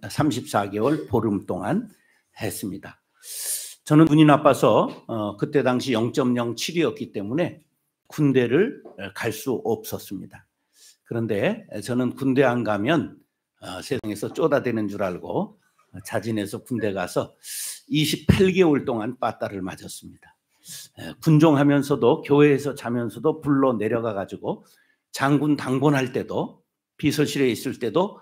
34개월 보름 동안 했습니다. 저는 눈이 나빠서 그때 당시 0.07이었기 때문에 군대를 갈 수 없었습니다. 그런데 저는 군대 안 가면 세상에서 쪼다대는 줄 알고 자진해서 군대 가서 28개월 동안 빠따를 맞았습니다. 군종하면서도 교회에서 자면서도 불러 내려가 가지고 장군 당번할 때도 비서실에 있을 때도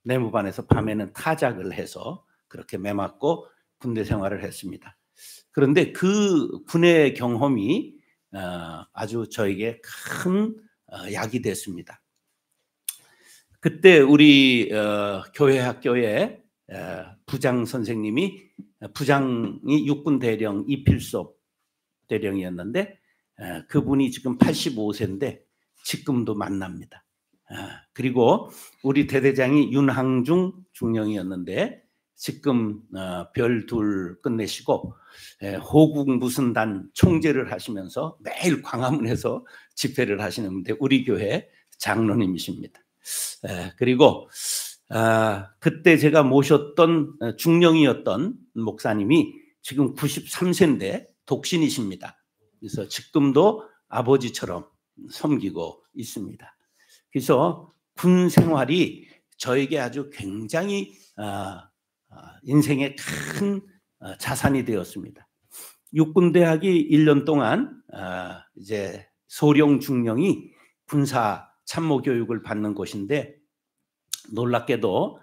내무반에서 밤에는 타작을 해서 그렇게 매맞고 군대 생활을 했습니다. 그런데 그 군의 경험이 아주 저에게 큰 약이 됐습니다. 그때 우리 교회 학교에 부장 선생님이 부장이 육군 대령 이필섭 대령이었는데 그분이 지금 85세인데 지금도 만납니다. 그리고 우리 대대장이 윤항중 중령이었는데 지금 별둘 끝내시고 호국 무슨 단 총재를 하시면서 매일 광화문에서 집회를 하시는데 우리 교회 장로님이십니다. 그리고 그때 제가 모셨던 중령이었던 목사님이 지금 93세인데 독신이십니다. 그래서 지금도 아버지처럼 섬기고 있습니다. 그래서 군 생활이 저에게 아주 굉장히 인생의 큰 자산이 되었습니다. 육군대학이 1년 동안 이제 소령 중령이 군사 참모 교육을 받는 곳인데 놀랍게도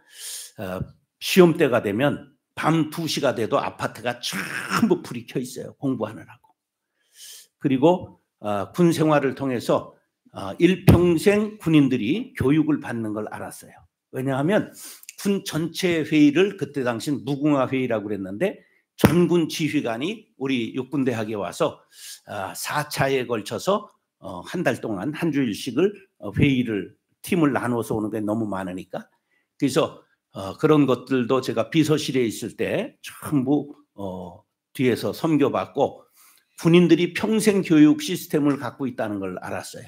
시험 때가 되면 밤 2시가 돼도 아파트가 전부 불이 켜 있어요. 공부하느라고. 그리고 군 생활을 통해서 일평생 군인들이 교육을 받는 걸 알았어요. 왜냐하면 군 전체 회의를 그때 당시 무궁화 회의라고 그랬는데 전군 지휘관이 우리 육군대학에 와서 4차에 걸쳐서 한 달 동안 한 주일씩을 회의를 팀을 나눠서 오는 게 너무 많으니까 그래서 그런 것들도 제가 비서실에 있을 때 전부 뒤에서 섬겨봤고 군인들이 평생 교육 시스템을 갖고 있다는 걸 알았어요.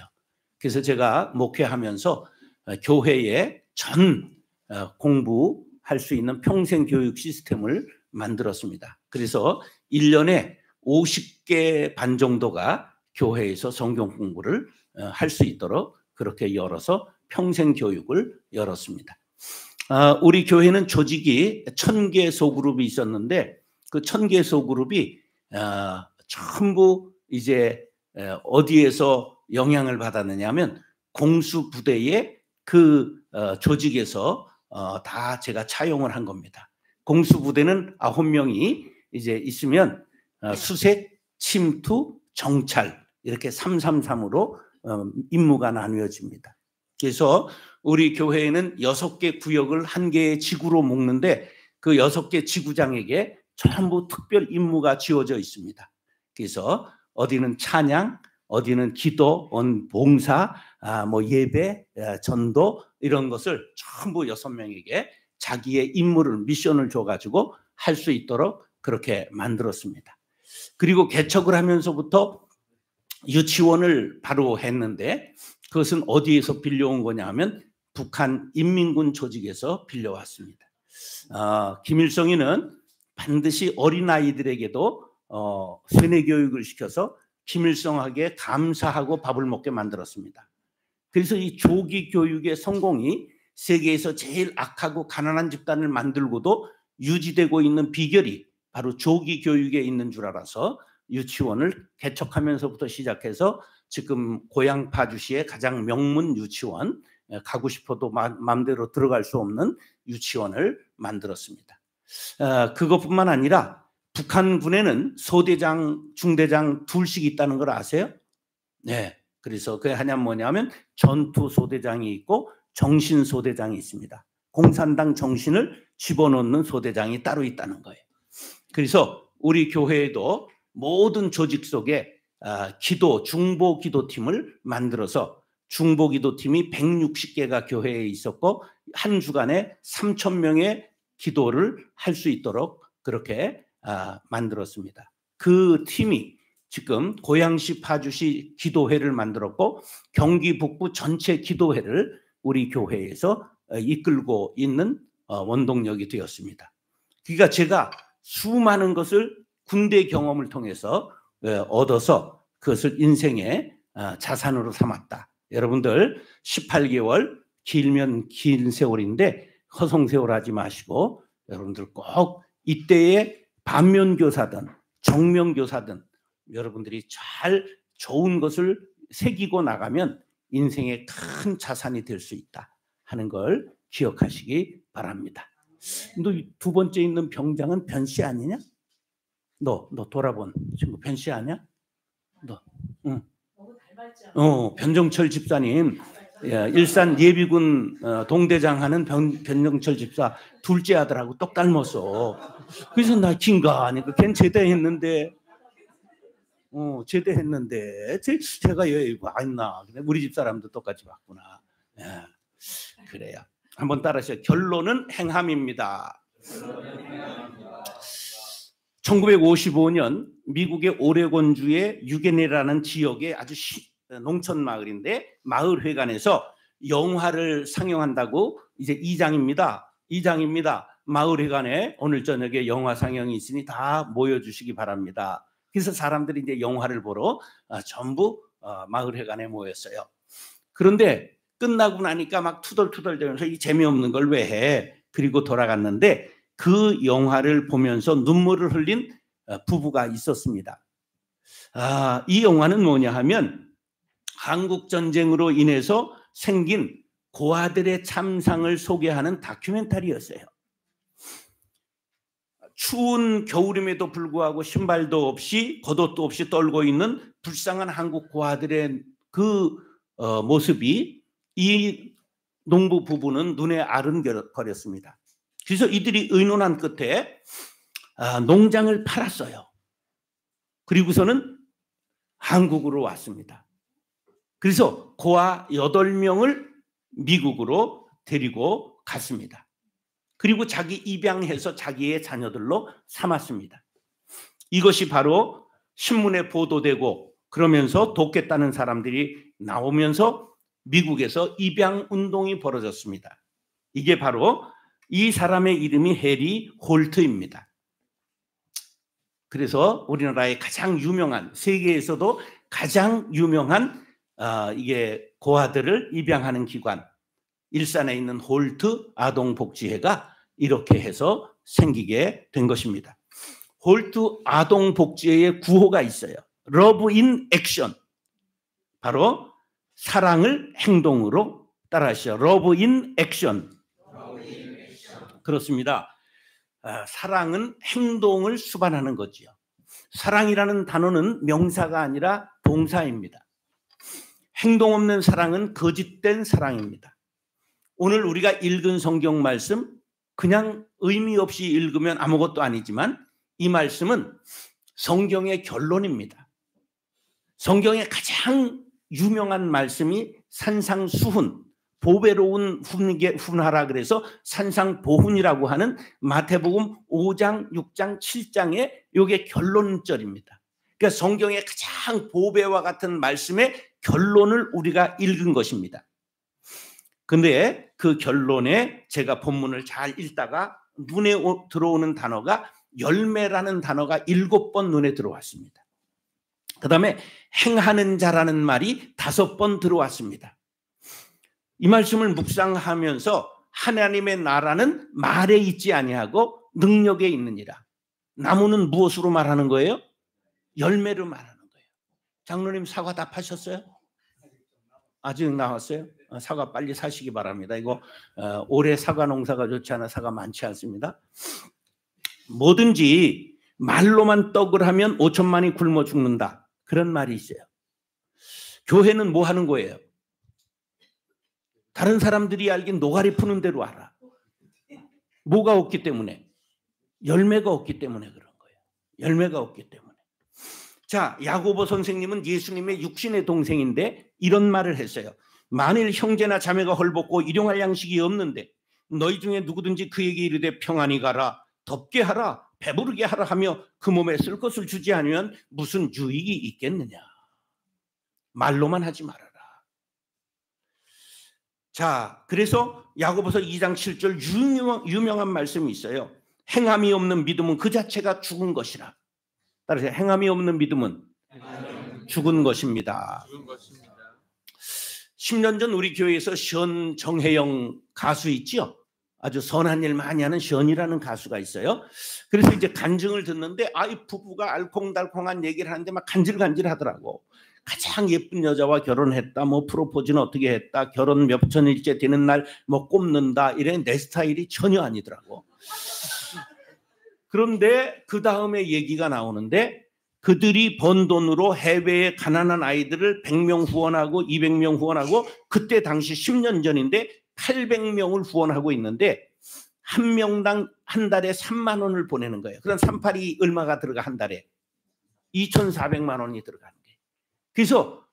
그래서 제가 목회하면서 교회에 전 공부할 수 있는 평생 교육 시스템을 만들었습니다. 그래서 1년에 50개 반 정도가 교회에서 성경 공부를 할 수 있도록 그렇게 열어서 평생 교육을 열었습니다. 우리 교회는 조직이 1000개 소그룹이 있었는데 그 1000개 소그룹이 전부 이제 어디에서 영향을 받았느냐 하면 공수부대의 그 조직에서 다 제가 차용을 한 겁니다. 공수부대는 9명이 이제 있으면 수색, 침투, 정찰 이렇게 333으로 임무가 나뉘어집니다. 그래서 우리 교회에는 6개 구역을 한 개의 지구로 묶는데 그 6개 지구장에게 전부 특별 임무가 지어져 있습니다. 그래서 어디는 찬양, 어디는 기도, 봉사, 뭐 예배, 전도 이런 것을 전부 6명에게 자기의 임무를 미션을 줘가지고 할 수 있도록 그렇게 만들었습니다. 그리고 개척을 하면서부터 유치원을 바로 했는데 그것은 어디에서 빌려온 거냐 하면 북한 인민군 조직에서 빌려왔습니다. 김일성이는 반드시 어린아이들에게도 세뇌 교육을 시켜서 김일성에게 감사하고 밥을 먹게 만들었습니다. 그래서 이 조기 교육의 성공이 세계에서 제일 악하고 가난한 집단을 만들고도 유지되고 있는 비결이 바로 조기 교육에 있는 줄 알아서 유치원을 개척하면서부터 시작해서 지금 고향 파주시의 가장 명문 유치원, 가고 싶어도 마음대로 들어갈 수 없는 유치원을 만들었습니다. 그것뿐만 아니라 북한군에는 소대장, 중대장 둘씩 있다는 걸 아세요? 네. 그래서 그게 하냐면 뭐냐면 전투소대장이 있고 정신소대장이 있습니다. 공산당 정신을 집어넣는 소대장이 따로 있다는 거예요. 그래서 우리 교회에도 모든 조직 속에 기도, 중보 기도팀을 만들어서 중보 기도팀이 160개가 교회에 있었고 한 주간에 3,000명의 기도를 할 수 있도록 그렇게 만들었습니다. 그 팀이 지금 고양시 파주시 기도회를 만들었고 경기 북부 전체 기도회를 우리 교회에서 이끌고 있는 원동력이 되었습니다. 그러니까 제가 수많은 것을 군대 경험을 통해서 얻어서 그것을 인생의 자산으로 삼았다. 여러분들 18개월 길면 긴 세월인데 허송세월하지 마시고 여러분들 꼭 이때의 반면교사든 정면교사든 여러분들이 잘 좋은 것을 새기고 나가면 인생의 큰 자산이 될 수 있다 하는 걸 기억하시기 바랍니다. 너 두 번째 있는 병장은 변씨 아니냐? 너 돌아본 친구 변씨 아니야? 너, 응. 변정철 집사님, 일산 예비군 동대장 하는 변정철 집사 둘째 아들하고 똑 닮았어. 그래서 나 긴가하니까 걔는 제대했는데, 제대했는데 제가 여기 왔나? 우리 집 사람도 똑같이 봤구나. 그래요. 한번 따라하세요. 결론은 행함입니다. 1955년 미국의 오레곤주의 유게네라는 지역의 아주 농촌 마을인데 마을회관에서 영화를 상영한다고 이제 이장입니다. 마을회관에 오늘 저녁에 영화 상영이 있으니 다 모여주시기 바랍니다. 그래서 사람들이 이제 영화를 보러 전부 마을회관에 모였어요. 그런데 끝나고 나니까 막 투덜투덜대면서 이 재미없는 걸 왜 해? 그리고 돌아갔는데 그 영화를 보면서 눈물을 흘린 부부가 있었습니다. 이 영화는 뭐냐 하면 한국전쟁으로 인해서 생긴 고아들의 참상을 소개하는 다큐멘터리였어요. 추운 겨울임에도 불구하고 신발도 없이 겉옷도 없이 떨고 있는 불쌍한 한국 고아들의 그 모습이 이 농부 부부는 눈에 아른거렸습니다. 그래서 이들이 의논한 끝에 농장을 팔았어요. 그리고서는 한국으로 왔습니다. 그래서 고아 8명을 미국으로 데리고 갔습니다. 그리고 자기 입양해서 자기의 자녀들로 삼았습니다. 이것이 바로 신문에 보도되고 그러면서 돕겠다는 사람들이 나오면서 미국에서 입양 운동이 벌어졌습니다. 이게 바로 이 사람의 이름이 해리 홀트입니다. 그래서 우리나라의 가장 유명한, 세계에서도 가장 유명한 이게 고아들을 입양하는 기관, 일산에 있는 홀트 아동복지회가 이렇게 해서 생기게 된 것입니다. 홀트 아동복지회의 구호가 있어요. Love in Action. 바로 사랑을 행동으로 따라하시죠. Love in Action. 그렇습니다. 사랑은 행동을 수반하는 거지요. 사랑이라는 단어는 명사가 아니라 동사입니다. 행동 없는 사랑은 거짓된 사랑입니다. 오늘 우리가 읽은 성경 말씀 그냥 의미 없이 읽으면 아무것도 아니지만 이 말씀은 성경의 결론입니다. 성경의 가장 유명한 말씀이 산상수훈, 보배로운 훈하라 그래서 산상보훈이라고 하는 마태복음 5장, 6장, 7장의 이게 결론절입니다. 그러니까 성경의 가장 보배와 같은 말씀의 결론을 우리가 읽은 것입니다. 근데 그 결론에 제가 본문을 잘 읽다가 눈에 들어오는 단어가 열매라는 단어가 7번 눈에 들어왔습니다. 그 다음에 행하는 자라는 말이 5번 들어왔습니다. 이 말씀을 묵상하면서 하나님의 나라는 말에 있지 아니하고 능력에 있느니라. 나무는 무엇으로 말하는 거예요? 열매로 말하는 거예요. 장로님 사과 다 파셨어요? 아직 나왔어요? 사과 빨리 사시기 바랍니다. 이거 올해 사과 농사가 좋지 않아 사과 많지 않습니다. 뭐든지 말로만 떡을 하면 5천만이 굶어 죽는다. 그런 말이 있어요. 교회는 뭐 하는 거예요? 다른 사람들이 알긴 노가리 푸는 대로 알아. 뭐가 없기 때문에? 열매가 없기 때문에 그런 거예요. 열매가 없기 때문에. 자, 야고보 선생님은 예수님의 육신의 동생인데 이런 말을 했어요. 만일 형제나 자매가 헐벗고 일용할 양식이 없는데 너희 중에 누구든지 그에게 이르되 평안히 가라, 덥게 하라, 배부르게 하라 하며 그 몸에 쓸 것을 주지 않으면 무슨 유익이 있겠느냐. 말로만 하지 말아라. 자, 그래서 야고보서 2장 7절 유명한 말씀이 있어요. 행함이 없는 믿음은 그 자체가 죽은 것이라. 따라서 행함이 없는 믿음은 죽은 것입니다. 10년 전 우리 교회에서 션 정혜영 가수 있죠? 아주 선한 일 많이 하는 션이라는 가수가 있어요. 그래서 이제 간증을 듣는데 이 부부가 알콩달콩한 얘기를 하는데 막 간질간질하더라고. 가장 예쁜 여자와 결혼했다, 뭐 프로포즈는 어떻게 했다, 결혼 몇 천일째 되는 날 뭐 꼽는다, 이래. 내 스타일이 전혀 아니더라고. 그런데 그 다음에 얘기가 나오는데 그들이 번 돈으로 해외의 가난한 아이들을 100명 후원하고 200명 후원하고, 그때 당시 10년 전인데 800명을 후원하고 있는데 한 명당 한 달에 3만 원을 보내는 거예요. 그럼 38이 얼마가 들어가? 한 달에 2,400만 원이 들어가는 거예요. 그래서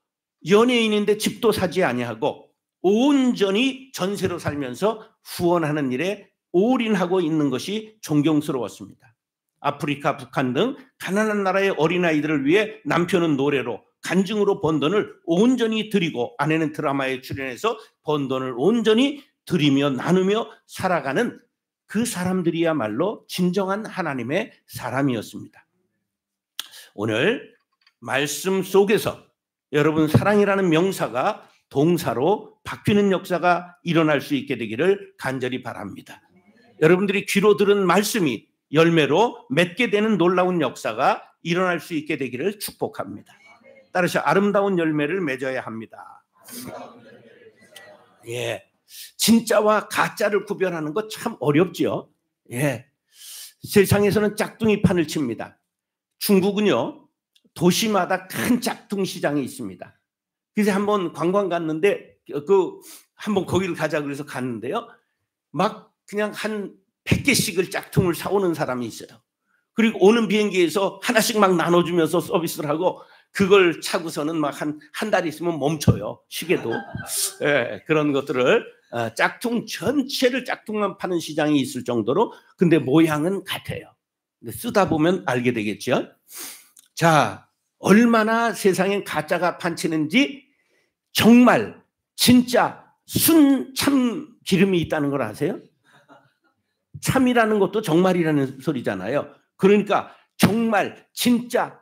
연예인인데 집도 사지 아니하고 온전히 전세로 살면서 후원하는 일에 올인하고 있는 것이 존경스러웠습니다. 아프리카, 북한 등 가난한 나라의 어린아이들을 위해 남편은 노래로, 간증으로 번 돈을 온전히 드리고 아내는 드라마에 출연해서 번 돈을 온전히 드리며 나누며 살아가는 그 사람들이야말로 진정한 하나님의 사람이었습니다. 오늘 말씀 속에서 여러분 사랑이라는 명사가 동사로 바뀌는 역사가 일어날 수 있게 되기를 간절히 바랍니다. 여러분들이 귀로 들은 말씀이 열매로 맺게 되는 놀라운 역사가 일어날 수 있게 되기를 축복합니다. 따라서 아름다운 열매를 맺어야 합니다. 예, 진짜와 가짜를 구별하는 거 참 어렵죠. 예, 세상에서는 짝퉁이 판을 칩니다. 중국은요 도시마다 큰 짝퉁 시장이 있습니다. 그래서 한번 관광 갔는데 한번 거기를 가자 그래서 갔는데요, 막 그냥 한 100개씩을 짝퉁을 사오는 사람이 있어요. 그리고 오는 비행기에서 하나씩 막 나눠주면서 서비스를 하고, 그걸 차고서는 막 한 달 있으면 멈춰요, 시계도. 예, 그런 것들을 짝퉁 전체를 짝퉁만 파는 시장이 있을 정도로. 근데 모양은 같아요. 근데 쓰다 보면 알게 되겠죠. 자, 얼마나 세상엔 가짜가 판치는지 정말 진짜 순참 기름이 있다는 걸 아세요? 참이라는 것도 정말이라는 소리잖아요. 그러니까 정말 진짜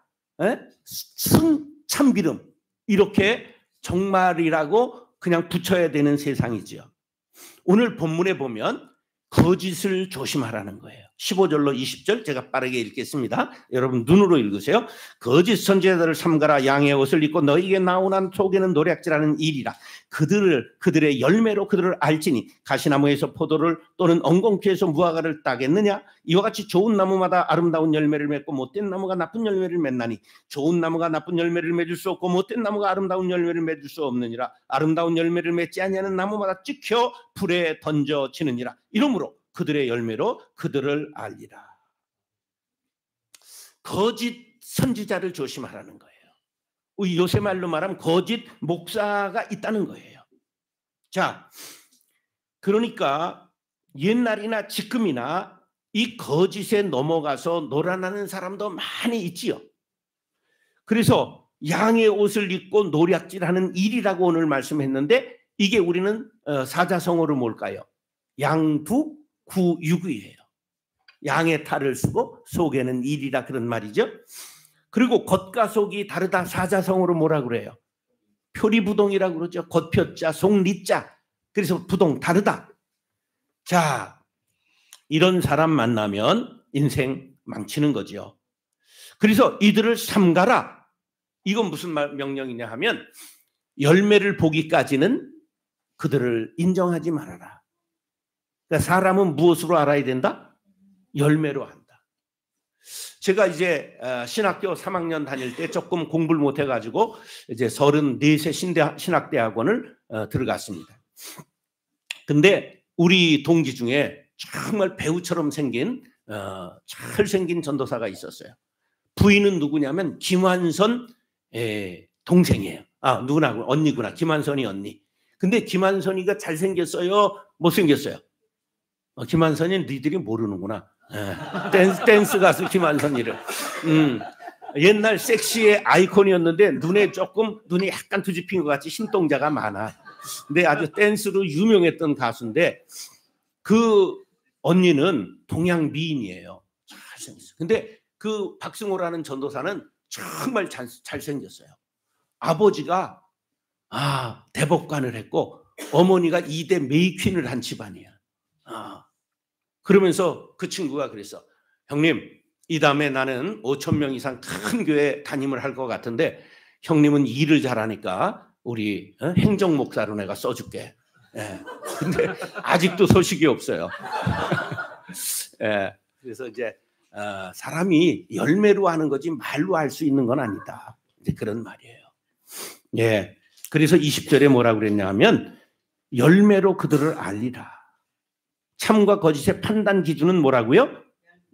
참기름, 이렇게 정말이라고 그냥 붙여야 되는 세상이죠. 오늘 본문에 보면 거짓을 조심하라는 거예요. 15절로 20절 제가 빠르게 읽겠습니다. 여러분 눈으로 읽으세요. 거짓 선지자들을 삼가라. 양의 옷을 입고 너희에게 나오는 속에는 노략질하는 일이라. 그들의 열매로 그들을 알지니 가시나무에서 포도를 또는 엉겅퀴에서 무화과를 따겠느냐. 이와 같이 좋은 나무마다 아름다운 열매를 맺고 못된 나무가 나쁜 열매를 맺나니 좋은 나무가 나쁜 열매를 맺을 수 없고 못된 나무가 아름다운 열매를 맺을 수 없느니라. 아름다운 열매를 맺지 아니하는 나무마다 찍혀 불에 던져지느니라. 이러므로 그들의 열매로 그들을 알리라. 거짓 선지자를 조심하라는 거예요. 요새 말로 말하면 거짓 목사가 있다는 거예요. 자, 그러니까 옛날이나 지금이나 이 거짓에 넘어가서 놀아나는 사람도 많이 있지요. 그래서 양의 옷을 입고 노략질하는 일이라고 오늘 말씀했는데, 이게 우리는 사자성어로 뭘까요? 양두구육이에요. 양의 탈을 쓰고 속에는 일이라, 그런 말이죠. 그리고 겉과 속이 다르다 사자성어로 뭐라 그래요? 표리부동이라고 그러죠. 겉표자 속리자. 그래서 부동 다르다. 자, 이런 사람 만나면 인생 망치는 거죠. 그래서 이들을 삼가라. 이건 무슨 명령이냐 하면 열매를 보기까지는 그들을 인정하지 말아라. 그러니까 사람은 무엇으로 알아야 된다? 열매로 한다. 제가 이제 신학교 3학년 다닐 때 조금 공부를 못 해가지고 이제 34세 신학대학원을 들어갔습니다. 근데 우리 동기 중에 정말 배우처럼 생긴 잘생긴 전도사가 있었어요. 부인은 누구냐면 김환선 동생이에요. 누구나 언니구나. 김환선이 언니. 근데 김환선이가 잘생겼어요? 못생겼어요? 김환선이 니들이 모르는구나. 댄스 가수 김환선이를. 옛날 섹시의 아이콘이었는데 눈이 약간 뒤집힌 것 같이 신동자가 많아. 근데 아주 댄스로 유명했던 가수인데 그 언니는 동양 미인이에요. 잘생겼어요. 근데 그 박승호라는 전도사는 정말 잘생겼어요. 아버지가 대법관을 했고 어머니가 2대 메이퀸을 한 집안이야. 그러면서 그 친구가 그랬어. 형님, 이 다음에 나는 5천 명 이상 큰 교회 담임을 할 것 같은데 형님은 일을 잘하니까 우리 행정 목사로 내가 써줄게. 예. 근데 아직도 소식이 없어요. 예. 그래서 이제 사람이 열매로 하는 거지 말로 할 수 있는 건 아니다. 이제 그런 말이에요. 예. 그래서 20절에 뭐라고 그랬냐 하면 열매로 그들을 알리라. 참과 거짓의 판단 기준은 뭐라고요?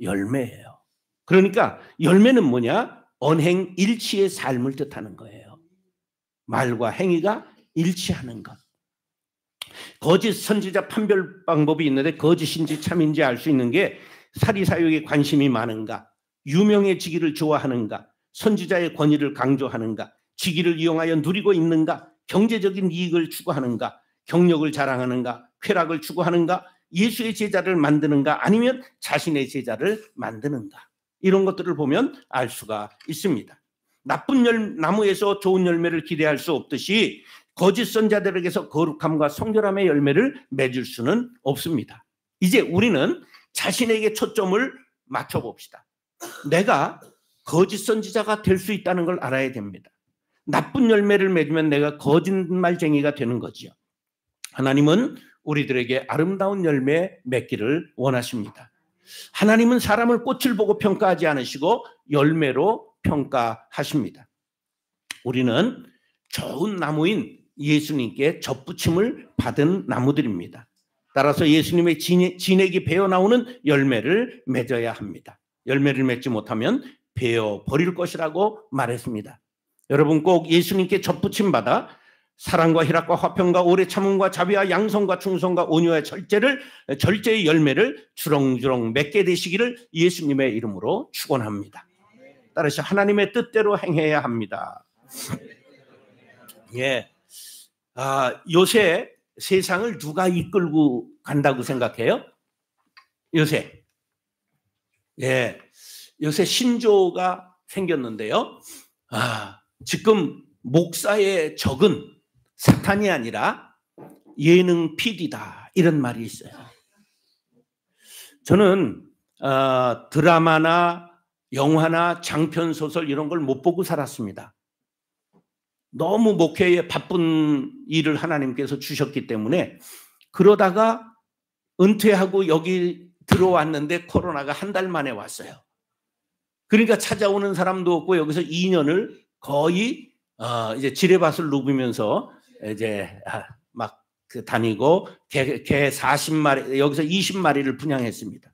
열매예요. 그러니까 열매는 뭐냐? 언행 일치의 삶을 뜻하는 거예요. 말과 행위가 일치하는 것. 거짓 선지자 판별 방법이 있는데 거짓인지 참인지 알 수 있는 게 사리사욕에 관심이 많은가, 유명해지기를 좋아하는가, 선지자의 권위를 강조하는가, 직위를 이용하여 누리고 있는가, 경제적인 이익을 추구하는가, 경력을 자랑하는가, 쾌락을 추구하는가, 예수의 제자를 만드는가, 아니면 자신의 제자를 만드는가, 이런 것들을 보면 알 수가 있습니다. 나쁜 나무에서 좋은 열매를 기대할 수 없듯이 거짓 선자들에게서 거룩함과 성결함의 열매를 맺을 수는 없습니다. 이제 우리는 자신에게 초점을 맞춰봅시다. 내가 거짓 선지자가 될 수 있다는 걸 알아야 됩니다. 나쁜 열매를 맺으면 내가 거짓말쟁이가 되는 거지요. 하나님은 우리들에게 아름다운 열매 맺기를 원하십니다. 하나님은 사람을 꽃을 보고 평가하지 않으시고 열매로 평가하십니다. 우리는 좋은 나무인 예수님께 접붙임을 받은 나무들입니다. 따라서 예수님의 진액이 배어나오는 열매를 맺어야 합니다. 열매를 맺지 못하면 베어 버릴 것이라고 말했습니다. 여러분 꼭 예수님께 접붙임 받아 사랑과 희락과 화평과 오래 참음과 자비와 양성과 충성과 온유와 절제의 열매를 주렁주렁 맺게 되시기를 예수님의 이름으로 축원합니다. 따라서 하나님의 뜻대로 행해야 합니다. 예. 요새 세상을 누가 이끌고 간다고 생각해요? 요새. 예. 요새 신조가 생겼는데요. 지금 목사의 적은 사탄이 아니라 예능 PD다, 이런 말이 있어요. 저는 드라마나 영화나 장편 소설 이런 걸 못 보고 살았습니다. 너무 목회에 바쁜 일을 하나님께서 주셨기 때문에. 그러다가 은퇴하고 여기 들어왔는데 코로나가 한 달 만에 왔어요. 그러니까 찾아오는 사람도 없고 여기서 2년을 거의 이제 지뢰밭을 누비면서 이제 막 다니고 개 40마리, 여기서 20마리를 분양했습니다.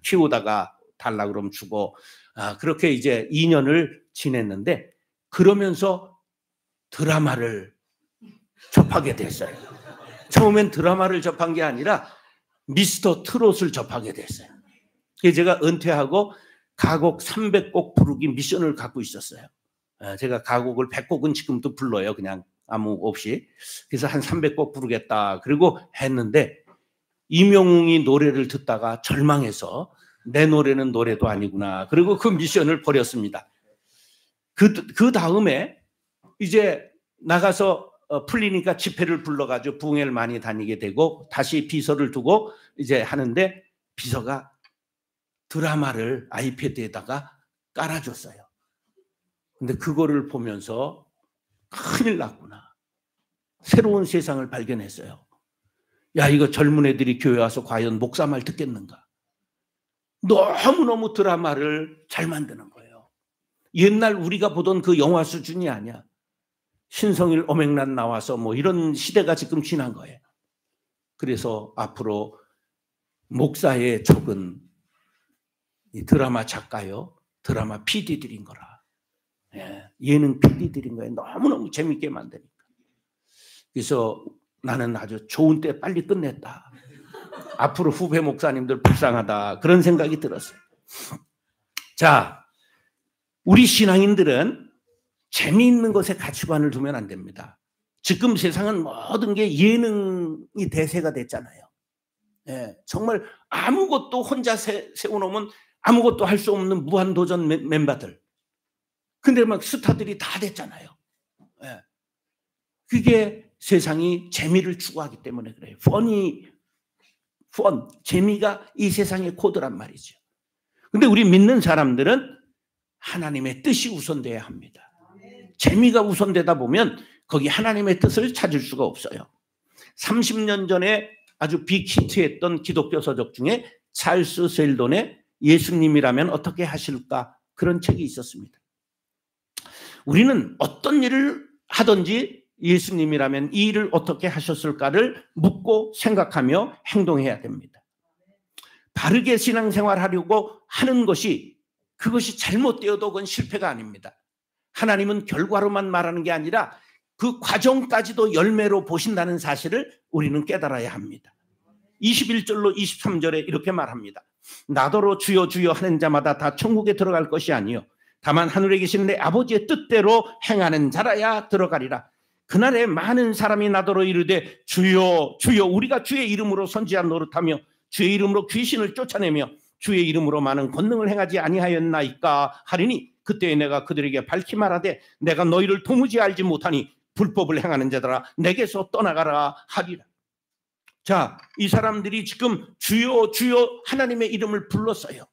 키우다가 달라 그러면 주고, 그렇게 이제 2년을 지냈는데, 그러면서 드라마를 접하게 됐어요. 처음엔 드라마를 접한 게 아니라 미스터 트롯을 접하게 됐어요. 그래서 제가 은퇴하고 가곡 300곡 부르기 미션을 갖고 있었어요. 제가 가곡을 100곡은 지금도 불러요. 그냥 아무 없이. 그래서 한 300곡 부르겠다. 그리고 했는데 이명웅이 노래를 듣다가 절망해서 내 노래는 노래도 아니구나. 그리고 그 미션을 버렸습니다. 그 다음에 이제 나가서 풀리니까 집회를 불러가지고 부흥회를 많이 다니게 되고 다시 비서를 두고 이제 하는데 비서가 드라마를 아이패드에다가 깔아줬어요. 근데 그거를 보면서 큰일 났구나. 새로운 세상을 발견했어요. 야, 이거 젊은 애들이 교회 와서 과연 목사 말 듣겠는가? 너무너무 드라마를 잘 만드는 거예요. 옛날 우리가 보던 그 영화 수준이 아니야. 신성일 오맹란 나와서 뭐 이런 시대가 지금 지난 거예요. 그래서 앞으로 목사의 적은 이 드라마 작가요, 드라마 PD들인 거라. 예능 PD들인 거예요. 너무너무 재밌게 만드니까. 그래서 나는 아주 좋은 때 빨리 끝냈다. 앞으로 후배 목사님들 불쌍하다. 그런 생각이 들었어요. 자, 우리 신앙인들은 재미있는 것에 가치관을 두면 안 됩니다. 지금 세상은 모든 게 예능이 대세가 됐잖아요. 예, 정말 아무것도 혼자 세워놓으면 아무것도 할 수 없는 무한도전 멤버들. 근데 막 스타들이 다 됐잖아요. 예. 그게 세상이 재미를 추구하기 때문에 그래요. 재미가 이 세상의 코드란 말이죠. 근데 우리 믿는 사람들은 하나님의 뜻이 우선돼야 합니다. 재미가 우선되다 보면 거기 하나님의 뜻을 찾을 수가 없어요. 30년 전에 아주 빅히트했던 기독교 서적 중에 찰스 셀돈의 예수님이라면 어떻게 하실까, 그런 책이 있었습니다. 우리는 어떤 일을 하든지 예수님이라면 이 일을 어떻게 하셨을까를 묻고 생각하며 행동해야 됩니다. 바르게 신앙생활하려고 하는 것이, 그것이 잘못되어도 그건 실패가 아닙니다. 하나님은 결과로만 말하는 게 아니라 그 과정까지도 열매로 보신다는 사실을 우리는 깨달아야 합니다. 21절로 23절에 이렇게 말합니다. 나더러 주여 주여 하는 자마다 다 천국에 들어갈 것이 아니요 다만 하늘에 계신 내 아버지의 뜻대로 행하는 자라야 들어가리라. 그날에 많은 사람이 나더러 이르되 주여 주여 우리가 주의 이름으로 선지한 노릇하며 주의 이름으로 귀신을 쫓아내며 주의 이름으로 많은 권능을 행하지 아니하였나이까 하리니 그때에 내가 그들에게 밝히 말하되 내가 너희를 도무지 알지 못하니 불법을 행하는 자들아 내게서 떠나가라 하리라. 자, 이 사람들이 지금 주여 주여 하나님의 이름을 불렀어요.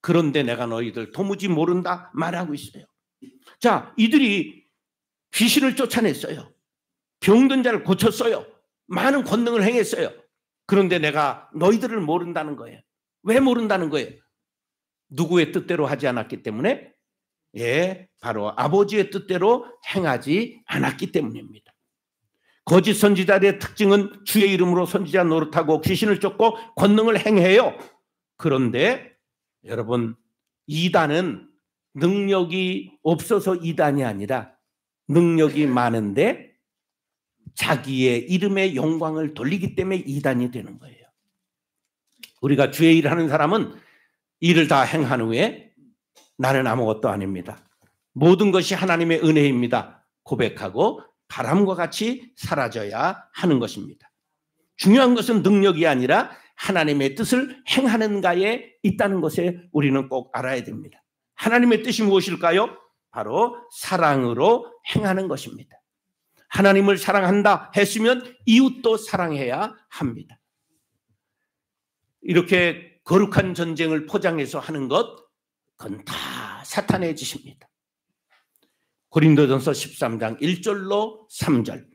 그런데 내가 너희들 도무지 모른다 말하고 있어요. 자, 이들이 귀신을 쫓아냈어요. 병든 자를 고쳤어요. 많은 권능을 행했어요. 그런데 내가 너희들을 모른다는 거예요. 왜 모른다는 거예요? 누구의 뜻대로 하지 않았기 때문에? 예, 바로 아버지의 뜻대로 행하지 않았기 때문입니다. 거짓 선지자들의 특징은 주의 이름으로 선지자 노릇하고 귀신을 쫓고 권능을 행해요. 그런데 여러분, 이단은 능력이 없어서 이단이 아니라 능력이 많은데 자기의 이름의 영광을 돌리기 때문에 이단이 되는 거예요. 우리가 주의 일을 하는 사람은 일을 다 행한 후에 나는 아무것도 아닙니다. 모든 것이 하나님의 은혜입니다. 고백하고 바람과 같이 사라져야 하는 것입니다. 중요한 것은 능력이 아니라 하나님의 뜻을 행하는가에 있다는 것에 우리는 꼭 알아야 됩니다. 하나님의 뜻이 무엇일까요? 바로 사랑으로 행하는 것입니다. 하나님을 사랑한다 했으면 이웃도 사랑해야 합니다. 이렇게 거룩한 전쟁을 포장해서 하는 것, 그건 다 사탄의 짓입니다. 고린도전서 13장 1절로 3절.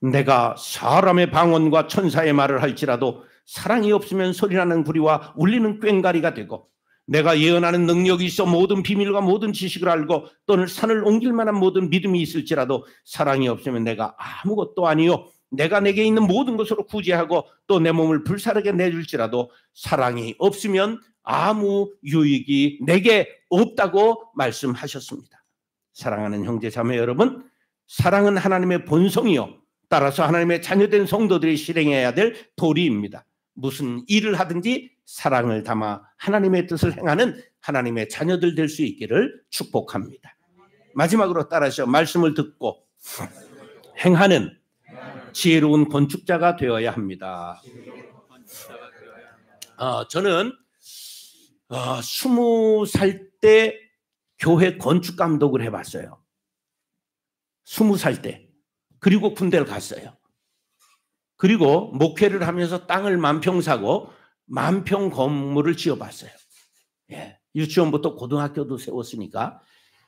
내가 사람의 방언과 천사의 말을 할지라도 사랑이 없으면 소리나는 구리와 울리는 꽹과리가 되고 내가 예언하는 능력이 있어 모든 비밀과 모든 지식을 알고 또는 산을 옮길 만한 모든 믿음이 있을지라도 사랑이 없으면 내가 아무것도 아니요 내가 내게 있는 모든 것으로 구제하고 또 내 몸을 불사르게 내줄지라도 사랑이 없으면 아무 유익이 내게 없다고 말씀하셨습니다. 사랑하는 형제 자매 여러분, 사랑은 하나님의 본성이요 따라서 하나님의 자녀된 성도들이 실행해야 될 도리입니다. 무슨 일을 하든지 사랑을 담아 하나님의 뜻을 행하는 하나님의 자녀들 될 수 있기를 축복합니다. 마지막으로 따라서 말씀을 듣고 행하는 지혜로운 건축자가 되어야 합니다. 저는 20살 때 교회 건축 감독을 해봤어요. 20살 때. 그리고 군대를 갔어요. 그리고 목회를 하면서 땅을 만평 사고 만평 건물을 지어봤어요. 예, 유치원부터 고등학교도 세웠으니까.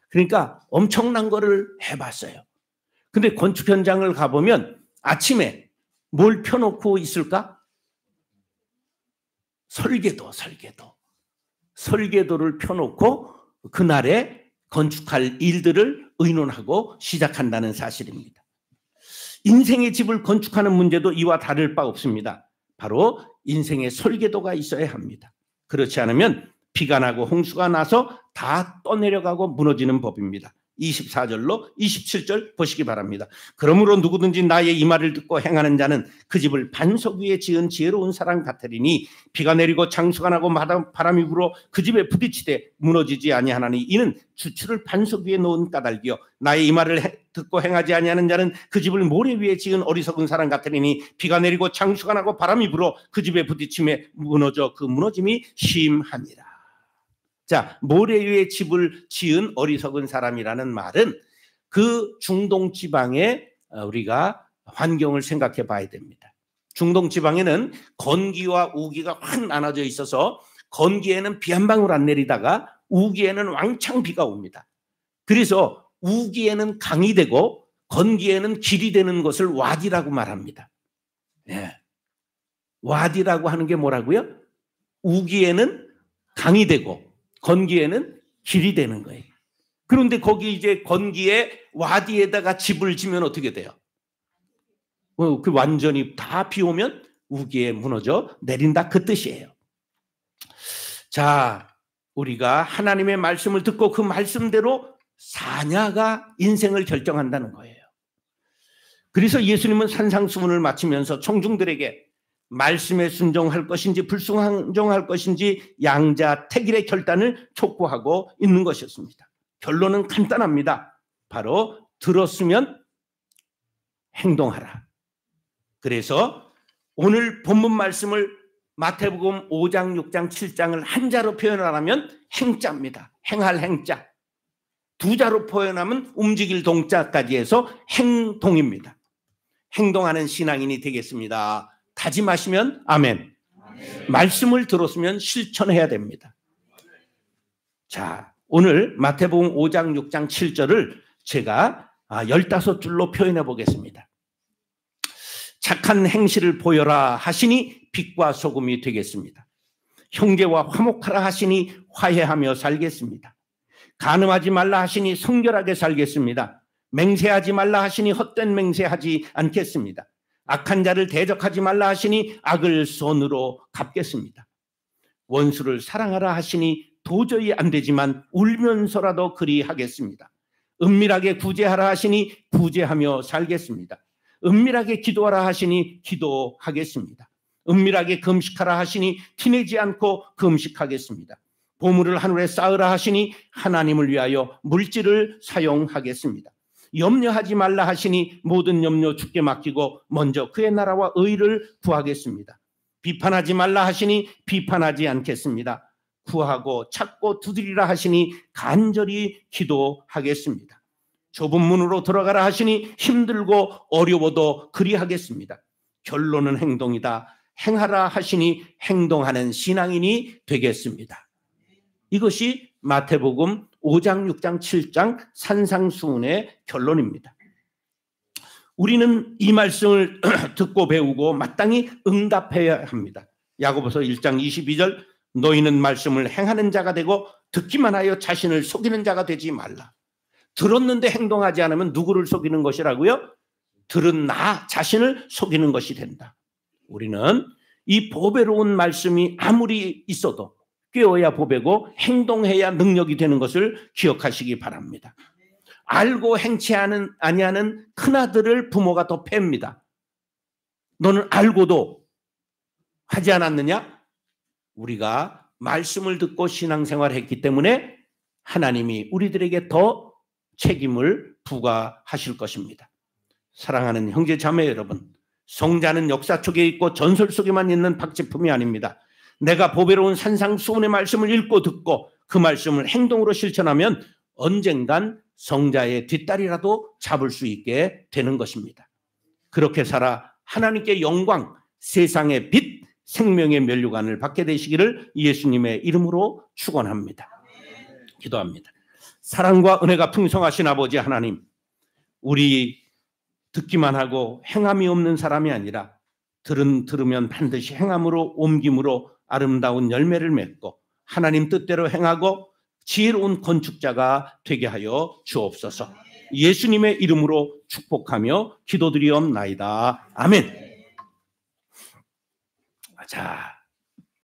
그러니까 엄청난 거를 해봤어요. 근데 건축 현장을 가보면 아침에 뭘 펴놓고 있을까? 설계도를 펴놓고 그날에 건축할 일들을 의논하고 시작한다는 사실입니다. 인생의 집을 건축하는 문제도 이와 다를 바 없습니다. 바로 인생의 설계도가 있어야 합니다. 그렇지 않으면 비가 나고 홍수가 나서 다 떠내려가고 무너지는 법입니다. 24절로 27절 보시기 바랍니다. 그러므로 누구든지 나의 이 말을 듣고 행하는 자는 그 집을 반석 위에 지은 지혜로운 사람 같으리니 비가 내리고 장수가 나고 바람이 불어 그 집에 부딪히되 무너지지 아니하나니 이는 주추를 반석 위에 놓은 까닭이요 나의 이 말을 듣고 행하지 아니하는 자는 그 집을 모래 위에 지은 어리석은 사람 같으리니 비가 내리고 장수가 나고 바람이 불어 그 집에 부딪힘에 무너져 그 무너짐이 심하니라. 자, 모래 위에 집을 지은 어리석은 사람이라는 말은 그 중동 지방의 우리가 환경을 생각해 봐야 됩니다. 중동 지방에는 건기와 우기가 확 나눠져 있어서 건기에는 비 한 방울 안 내리다가 우기에는 왕창 비가 옵니다. 그래서 우기에는 강이 되고 건기에는 길이 되는 것을 와디라고 말합니다. 네. 와디라고 하는 게 뭐라고요? 우기에는 강이 되고 건기에는 길이 되는 거예요. 그런데 거기 이제 건기에 와디에다가 집을 지면 어떻게 돼요? 그 완전히 다 비 오면 우기에 무너져 내린다 그 뜻이에요. 자, 우리가 하나님의 말씀을 듣고 그 말씀대로 사냐가 인생을 결정한다는 거예요. 그래서 예수님은 산상수훈을 마치면서 청중들에게 말씀에 순종할 것인지 불순종할 것인지 양자택일의 결단을 촉구하고 있는 것이었습니다. 결론은 간단합니다. 바로 들었으면 행동하라. 그래서 오늘 본문 말씀을 마태복음 5장, 6장, 7장을 한자로 표현하면 행자입니다. 행할 행자. 두 자로 표현하면 움직일 동자까지 해서 행동입니다. 행동하는 신앙인이 되겠습니다. 다짐하시면 아멘. 말씀을 들었으면 실천해야 됩니다. 자, 오늘 마태복음 5장, 6장, 7절을 제가 15줄로 표현해 보겠습니다. 착한 행실을 보여라 하시니 빛과 소금이 되겠습니다. 형제와 화목하라 하시니 화해하며 살겠습니다. 간음하지 말라 하시니 성결하게 살겠습니다. 맹세하지 말라 하시니 헛된 맹세하지 않겠습니다. 악한 자를 대적하지 말라 하시니 악을 선으로 갚겠습니다. 원수를 사랑하라 하시니 도저히 안 되지만 울면서라도 그리하겠습니다. 은밀하게 구제하라 하시니 구제하며 살겠습니다. 은밀하게 기도하라 하시니 기도하겠습니다. 은밀하게 금식하라 하시니 티내지 않고 금식하겠습니다. 보물을 하늘에 쌓으라 하시니 하나님을 위하여 물질을 사용하겠습니다. 염려하지 말라 하시니 모든 염려 주께 맡기고 먼저 그의 나라와 의를 구하겠습니다. 비판하지 말라 하시니 비판하지 않겠습니다. 구하고 찾고 두드리라 하시니 간절히 기도하겠습니다. 좁은 문으로 들어가라 하시니 힘들고 어려워도 그리하겠습니다. 결론은 행동이다. 행하라 하시니 행동하는 신앙인이 되겠습니다. 이것이 마태복음 5장, 6장, 7장 산상수훈의 결론입니다. 우리는 이 말씀을 듣고 배우고 마땅히 응답해야 합니다. 야고보서 1장 22절 너희는 말씀을 행하는 자가 되고 듣기만 하여 자신을 속이는 자가 되지 말라. 들었는데 행동하지 않으면 누구를 속이는 것이라고요? 들은 나 자신을 속이는 것이 된다. 우리는 이 보배로운 말씀이 아무리 있어도 깨어야 보배고 행동해야 능력이 되는 것을 기억하시기 바랍니다. 알고 행치 아니하는 큰아들을 부모가 더 팹니다. 너는 알고도 하지 않았느냐? 우리가 말씀을 듣고 신앙생활을 했기 때문에 하나님이 우리들에게 더 책임을 부과하실 것입니다. 사랑하는 형제 자매 여러분, 성자는 역사 속에 있고 전설 속에만 있는 박제품이 아닙니다. 내가 보배로운 산상수훈의 말씀을 읽고 듣고 그 말씀을 행동으로 실천하면 언젠간 성자의 뒷다리라도 잡을 수 있게 되는 것입니다. 그렇게 살아 하나님께 영광, 세상의 빛, 생명의 면류관을 받게 되시기를 예수님의 이름으로 축원합니다. 기도합니다. 사랑과 은혜가 풍성하신 아버지 하나님, 우리 듣기만 하고 행함이 없는 사람이 아니라 들으면 반드시 행함으로 옮김으로 아름다운 열매를 맺고 하나님 뜻대로 행하고 지혜로운 건축자가 되게 하여 주옵소서. 예수님의 이름으로 축복하며 기도드리옵나이다. 아멘. 자.